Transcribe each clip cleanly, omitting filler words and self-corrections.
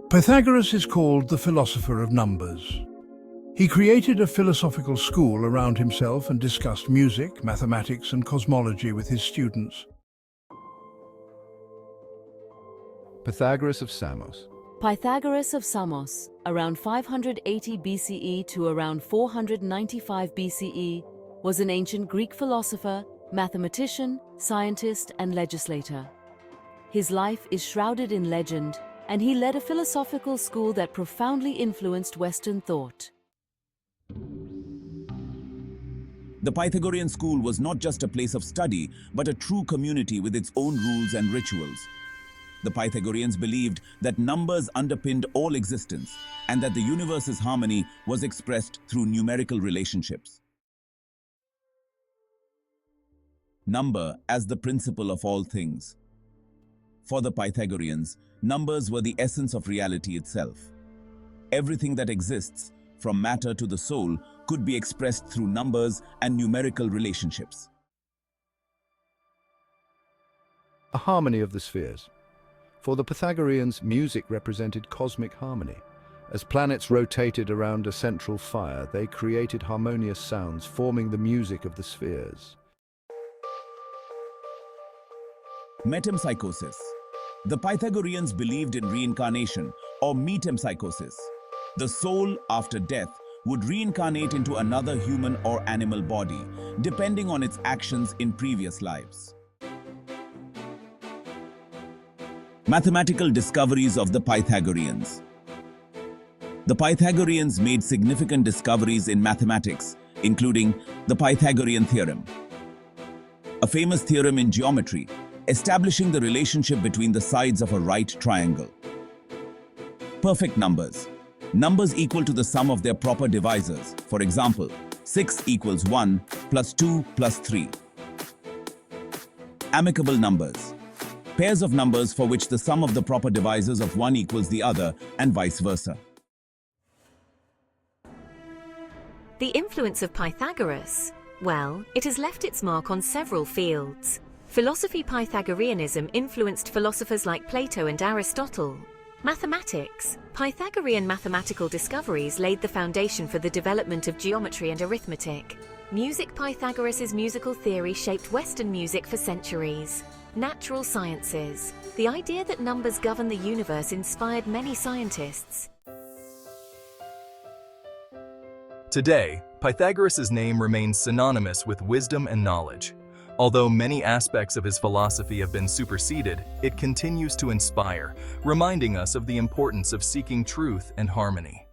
Pythagoras is called the philosopher of numbers. He created a philosophical school around himself and discussed music, mathematics, and cosmology with his students. Pythagoras of Samos. Pythagoras of Samos, around 580 BCE to around 495 BCE, was an ancient Greek philosopher, mathematician, scientist, and legislator. His life is shrouded in legend, and he led a philosophical school that profoundly influenced Western thought. The Pythagorean school was not just a place of study, but a true community with its own rules and rituals. The Pythagoreans believed that numbers underpinned all existence and that the universe's harmony was expressed through numerical relationships. Number as the principle of all things. For the Pythagoreans, numbers were the essence of reality itself. Everything that exists, from matter to the soul, could be expressed through numbers and numerical relationships. A harmony of the spheres. For the Pythagoreans, music represented cosmic harmony. As planets rotated around a central fire, they created harmonious sounds, forming the music of the spheres. Metempsychosis. The Pythagoreans believed in reincarnation, or metempsychosis. The soul, after death, would reincarnate into another human or animal body, depending on its actions in previous lives. Mathematical discoveries of the Pythagoreans. The Pythagoreans made significant discoveries in mathematics, including the Pythagorean theorem, a famous theorem in geometry, establishing the relationship between the sides of a right triangle. Perfect numbers. Numbers equal to the sum of their proper divisors. For example, 6 equals 1 plus 2 plus 3. Amicable numbers. Pairs of numbers for which the sum of the proper divisors of one equals the other, and vice versa. The influence of Pythagoras? Well, it has left its mark on several fields. Philosophy. Pythagoreanism influenced philosophers like Plato and Aristotle. Mathematics. Pythagorean mathematical discoveries laid the foundation for the development of geometry and arithmetic. Music. Pythagoras' musical theory shaped Western music for centuries. Natural sciences. The idea that numbers govern the universe inspired many scientists. Today, Pythagoras' name remains synonymous with wisdom and knowledge. Although many aspects of his philosophy have been superseded, it continues to inspire, reminding us of the importance of seeking truth and harmony.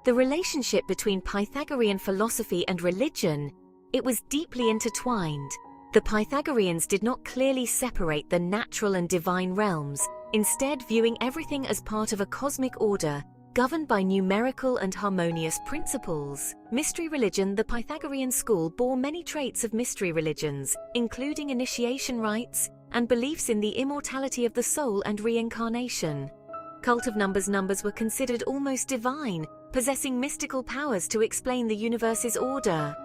The relationship between Pythagorean philosophy and religion, it was deeply intertwined. The Pythagoreans did not clearly separate the natural and divine realms, instead viewing everything as part of a cosmic order, governed by numerical and harmonious principles. Mystery religion. The Pythagorean school bore many traits of mystery religions, including initiation rites and beliefs in the immortality of the soul and reincarnation. Cult of numbers. Numbers were considered almost divine, possessing mystical powers to explain the universe's order.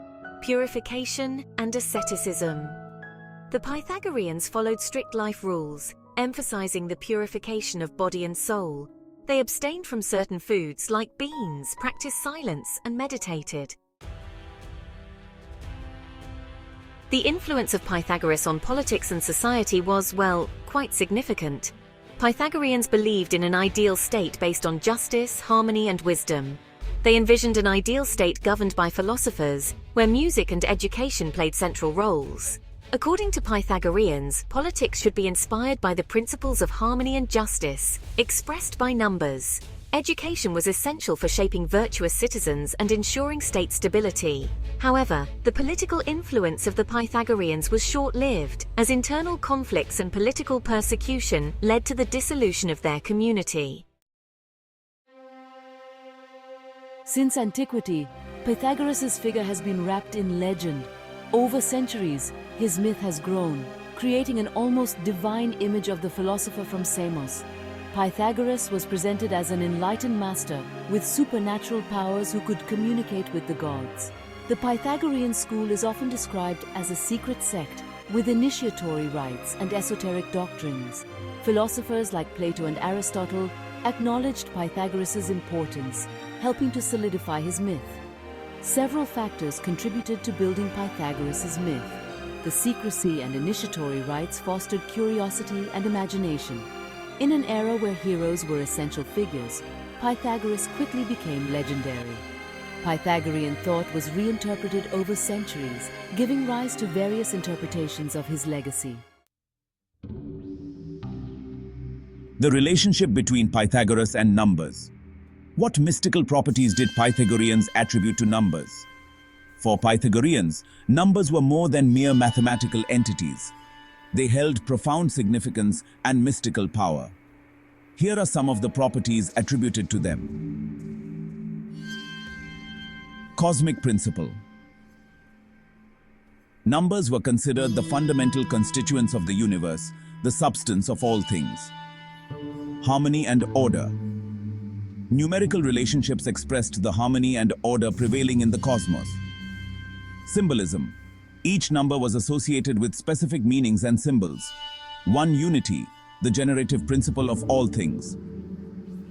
Purification and asceticism. The Pythagoreans followed strict life rules, emphasizing the purification of body and soul. They abstained from certain foods like beans, practiced silence, and meditated. The influence of Pythagoras on politics and society was, well, quite significant. Pythagoreans believed in an ideal state based on justice, harmony, and wisdom. They envisioned an ideal state governed by philosophers, where music and education played central roles. According to Pythagoreans, politics should be inspired by the principles of harmony and justice, expressed by numbers. Education was essential for shaping virtuous citizens and ensuring state stability. However, the political influence of the Pythagoreans was short-lived, as internal conflicts and political persecution led to the dissolution of their community. Since antiquity, Pythagoras' figure has been wrapped in legend. Over centuries, his myth has grown, creating an almost divine image of the philosopher from Samos. Pythagoras was presented as an enlightened master with supernatural powers who could communicate with the gods. The Pythagorean school is often described as a secret sect, with initiatory rites and esoteric doctrines. Philosophers like Plato and Aristotle acknowledged Pythagoras' importance, helping to solidify his myth. Several factors contributed to building Pythagoras' myth. The secrecy and initiatory rites fostered curiosity and imagination. In an era where heroes were essential figures, Pythagoras quickly became legendary. Pythagorean thought was reinterpreted over centuries, giving rise to various interpretations of his legacy. The relationship between Pythagoras and numbers. What mystical properties did Pythagoreans attribute to numbers? For Pythagoreans, numbers were more than mere mathematical entities. They held profound significance and mystical power. Here are some of the properties attributed to them. Cosmic principle. Numbers were considered the fundamental constituents of the universe, the substance of all things. Harmony and order. Numerical relationships expressed the harmony and order prevailing in the cosmos. Symbolism. Each number was associated with specific meanings and symbols. 1. Unity, the generative principle of all things.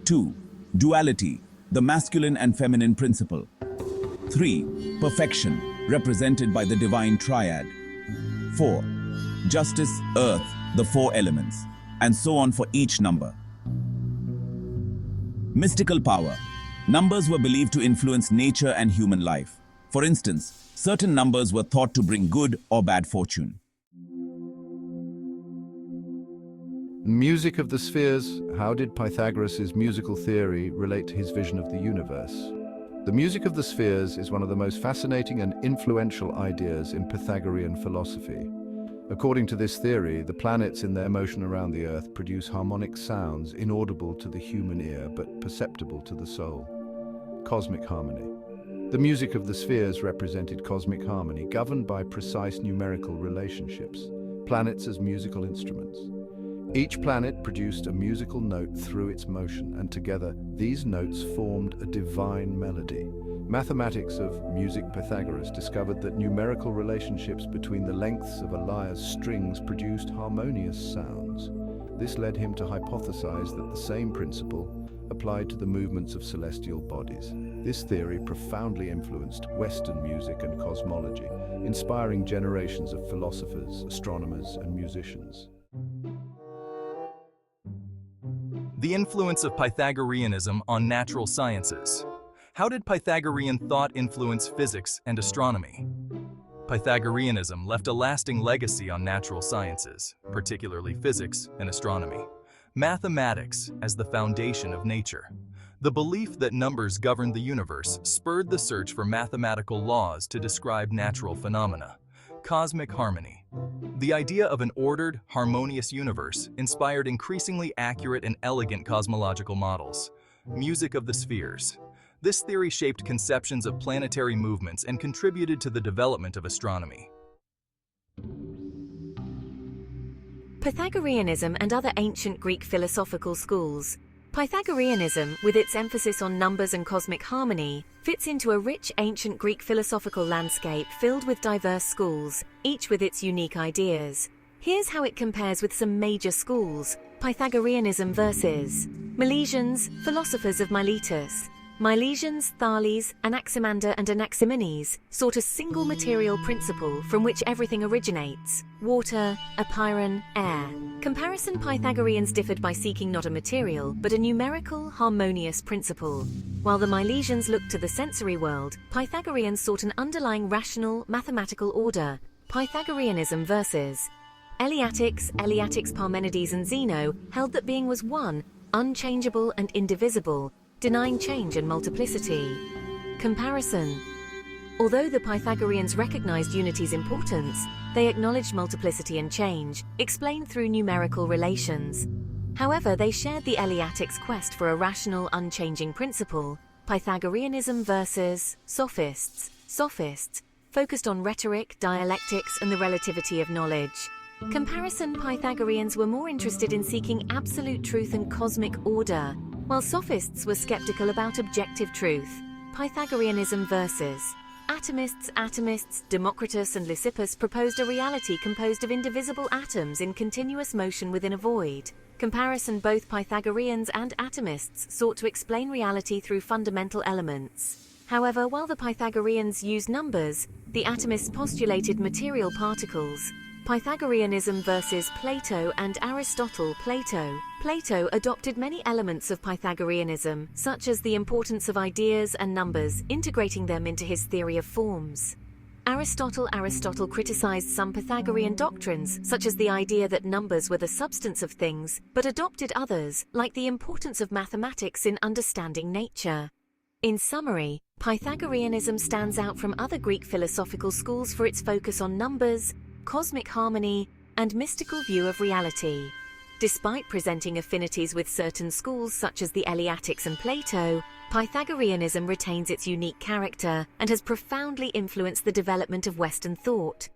2. Duality, the masculine and feminine principle. 3. Perfection, represented by the divine triad. 4. Justice, earth, the 4 elements, and so on for each number. Mystical power. Numbers were believed to influence nature and human life. For instance, certain numbers were thought to bring good or bad fortune. Music of the spheres. How did Pythagoras' musical theory relate to his vision of the universe? The music of the spheres is one of the most fascinating and influential ideas in Pythagorean philosophy. According to this theory, the planets in their motion around the Earth produce harmonic sounds inaudible to the human ear but perceptible to the soul. Cosmic harmony. The music of the spheres represented cosmic harmony, governed by precise numerical relationships, planets as musical instruments. Each planet produced a musical note through its motion, and together these notes formed a divine melody. Mathematics of music. Pythagoras discovered that numerical relationships between the lengths of a lyre's strings produced harmonious sounds. This led him to hypothesize that the same principle applied to the movements of celestial bodies. This theory profoundly influenced Western music and cosmology, inspiring generations of philosophers, astronomers, and musicians. The influence of Pythagoreanism on natural sciences. How did Pythagorean thought influence physics and astronomy? Pythagoreanism left a lasting legacy on natural sciences, particularly physics and astronomy. Mathematics as the foundation of nature. The belief that numbers govern the universe spurred the search for mathematical laws to describe natural phenomena. Cosmic harmony. The idea of an ordered, harmonious universe inspired increasingly accurate and elegant cosmological models. Music of the spheres. This theory shaped conceptions of planetary movements and contributed to the development of astronomy. Pythagoreanism and other ancient Greek philosophical schools. Pythagoreanism, with its emphasis on numbers and cosmic harmony, fits into a rich ancient Greek philosophical landscape filled with diverse schools, each with its unique ideas. Here's how it compares with some major schools. Pythagoreanism versus Milesians, philosophers of Miletus. Milesians, Thales, Anaximander and Anaximenes sought a single material principle from which everything originates: water, apeiron, air. Comparison. Pythagoreans differed by seeking not a material, but a numerical, harmonious principle. While the Milesians looked to the sensory world, Pythagoreans sought an underlying rational, mathematical order. Pythagoreanism versus Eleatics. Parmenides and Zeno held that being was one, unchangeable and indivisible, denying change and multiplicity. Comparison. Although the Pythagoreans recognized unity's importance, they acknowledged multiplicity and change, explained through numerical relations. However, they shared the Eleatics' quest for a rational, unchanging principle. Pythagoreanism versus Sophists. Sophists focused on rhetoric, dialectics, and the relativity of knowledge. Comparison. Pythagoreans were more interested in seeking absolute truth and cosmic order, while Sophists were skeptical about objective truth. Pythagoreanism versus Atomists, Democritus and Lysippus proposed a reality composed of indivisible atoms in continuous motion within a void. Comparison: both Pythagoreans and atomists sought to explain reality through fundamental elements. However, while the Pythagoreans used numbers, the atomists postulated material particles. Pythagoreanism versus Plato and Aristotle. Plato adopted many elements of Pythagoreanism, such as the importance of ideas and numbers, integrating them into his theory of forms. Aristotle criticized some Pythagorean doctrines, such as the idea that numbers were the substance of things, but adopted others, like the importance of mathematics in understanding nature. In summary, Pythagoreanism stands out from other Greek philosophical schools for its focus on numbers, cosmic harmony, and mystical view of reality. Despite presenting affinities with certain schools such as the Eleatics and Plato, Pythagoreanism retains its unique character and has profoundly influenced the development of Western thought.